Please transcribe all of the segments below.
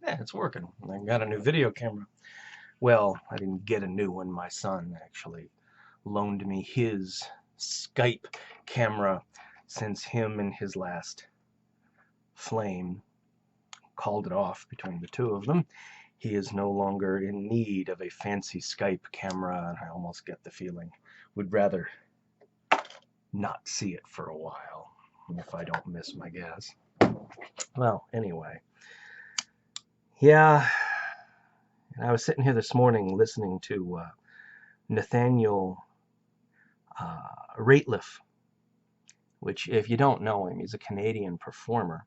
Yeah, it's working. I got a new video camera. Well, I didn't get a new one. My son actually loaned me his Skype camera since him and his last flame called it off between the two of them. He is no longer in need of a fancy Skype camera, and I almost get the feeling would rather not see it for a while if I don't miss my gas. Well, anyway, yeah, I was sitting here this morning listening to Nathaniel Rateliff, which, if you don't know him, he's a Canadian performer.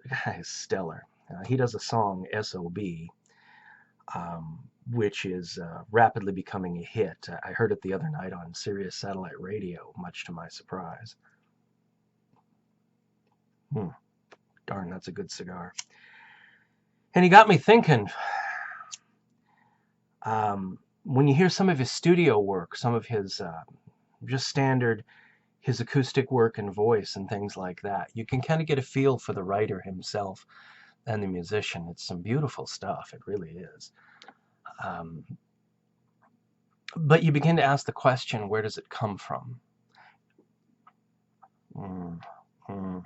The guy is stellar. He does a song, S.O.B., which is rapidly becoming a hit. I heard it the other night on Sirius Satellite Radio, much to my surprise. Darn, that's a good cigar. And he got me thinking, when you hear some of his studio work, some of his just standard, his acoustic work and voice and things like that, you can kind of get a feel for the writer himself and the musician. It's some beautiful stuff, it really is. But you begin to ask the question, where does it come from? Mm, mm,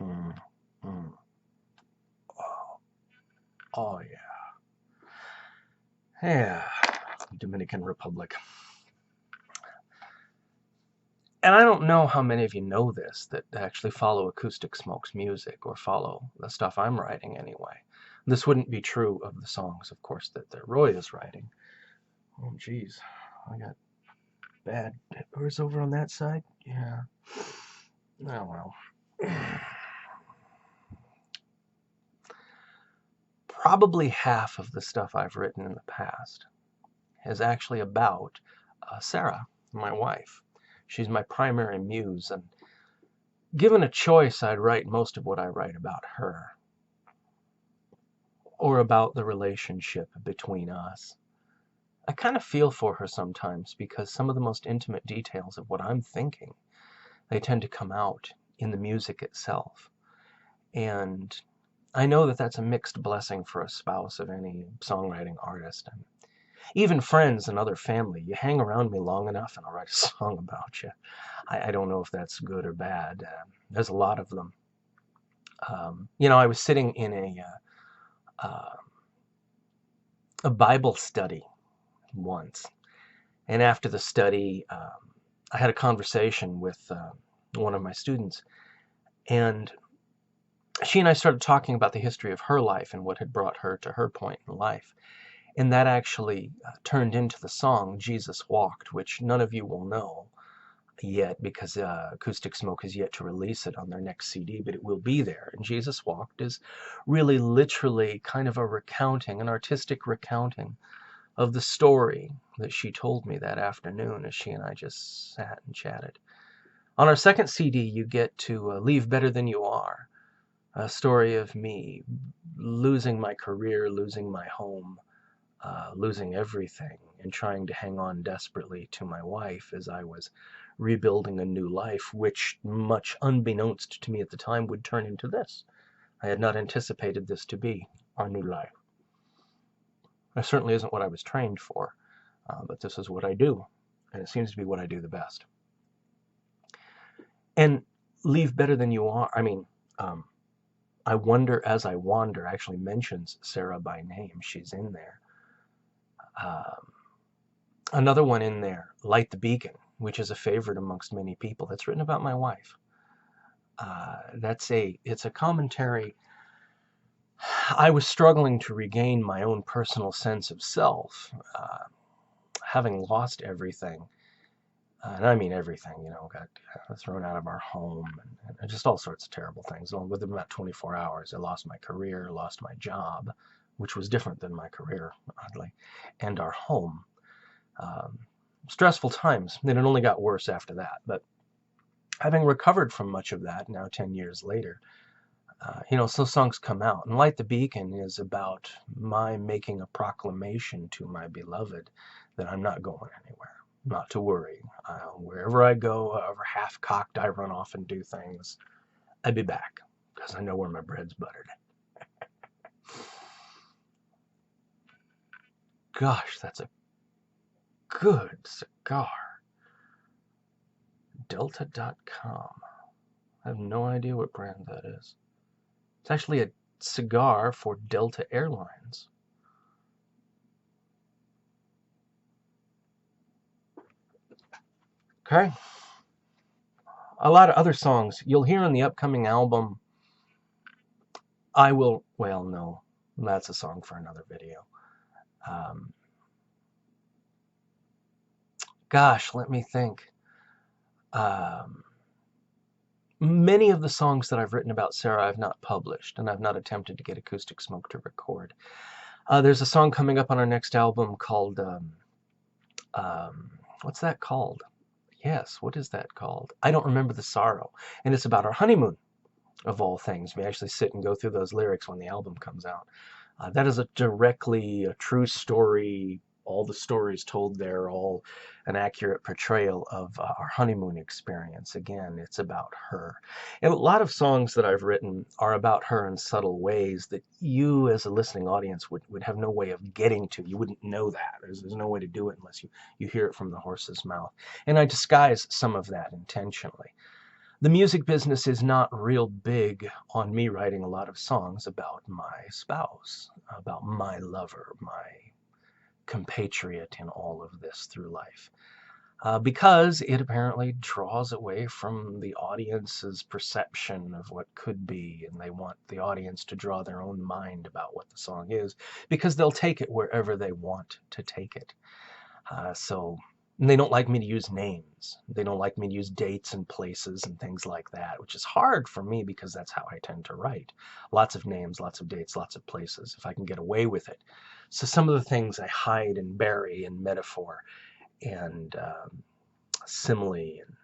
mm, mm. Oh, yeah. Yeah, Dominican Republic. And I don't know how many of you know this, that actually follow Acoustic Smoke's music, or follow the stuff I'm writing anyway. This wouldn't be true of the songs, of course, that Roy is writing. Oh, geez. I got bad peppers over on that side? Yeah. Oh, well. Probably half of the stuff I've written in the past is actually about Sarah, my wife. She's my primary muse, and given a choice, I'd write most of what I write about her, or about the relationship between us. I kind of feel for her sometimes, because some of the most intimate details of what I'm thinking, they tend to come out in the music itself. And I know that that's a mixed blessing for a spouse of any songwriting artist. And even friends and other family, you hang around me long enough and I'll write a song about you. I don't know if that's good or bad. There's a lot of them. I was sitting in a Bible study once, and after the study, I had a conversation with one of my students, and she and I started talking about the history of her life and what had brought her to her point in life. And that actually turned into the song Jesus Walked, which none of you will know yet, because Acoustic Smoke has yet to release it on their next CD, but it will be there. And Jesus Walked is really literally kind of a recounting, an artistic recounting of the story that she told me that afternoon as she and I just sat and chatted. On our second CD, you get to Leave Better Than You Are, a story of me losing my career, losing my home, losing everything, and trying to hang on desperately to my wife as I was rebuilding a new life, which, much unbeknownst to me at the time, would turn into this. I had not anticipated this to be our new life. It certainly isn't what I was trained for, but this is what I do, and it seems to be what I do the best. And Leave Better Than You Are, I Wonder As I Wander actually mentions Sarah by name. She's in there. Another one in there, Light the Beacon, which is a favorite amongst many people. That's written about my wife. It's a commentary. I was struggling to regain my own personal sense of self, having lost everything. And I mean everything, got thrown out of our home, and just all sorts of terrible things. Within about 24 hours, I lost my career, lost my job, which was different than my career, oddly, and our home. Stressful times, and it only got worse after that. But having recovered from much of that, now 10 years later, so songs come out. And Light the Beacon is about my making a proclamation to my beloved that I'm not going anywhere. Not to worry. Wherever I go, however half-cocked I run off and do things, I'd be back, because I know where my bread's buttered. gosh, that's a good cigar. Delta.com. I have no idea what brand that is. It's actually a cigar for Delta Airlines. Okay. A lot of other songs you'll hear on the upcoming album. Well, no, that's a song for another video. Gosh, let me think. Many of the songs that I've written about Sarah I've not published, and I've not attempted to get Acoustic Smoke to record. There's a song coming up on our next album called, what's that called? Yes, what is that called? I don't remember the sorrow. And it's about our honeymoon, of all things. We actually sit and go through those lyrics when the album comes out. That is a true story. All the stories told there, all an accurate portrayal of our honeymoon experience. Again, it's about her. And a lot of songs that I've written are about her in subtle ways that you as a listening audience would have no way of getting to. You wouldn't know that. There's no way to do it unless you hear it from the horse's mouth. And I disguise some of that intentionally. The music business is not real big on me writing a lot of songs about my spouse, about my lover, my compatriot in all of this through life. Because it apparently draws away from the audience's perception of what could be, and they want the audience to draw their own mind about what the song is, because they'll take it wherever they want to take it. And they don't like me to use names. They don't like me to use dates and places and things like that, which is hard for me because that's how I tend to write. Lots of names, lots of dates, lots of places, if I can get away with it. So some of the things I hide and bury in metaphor and simile and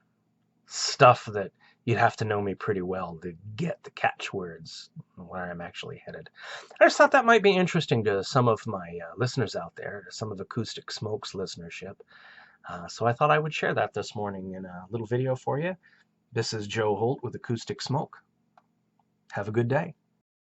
stuff that you'd have to know me pretty well to get the catchwords where I'm actually headed. I just thought that might be interesting to some of my listeners out there, to some of Acoustic Smoke's listenership. So I thought I would share that this morning in a little video for you. This is Joe Holt with Acoustic Smoke. Have a good day.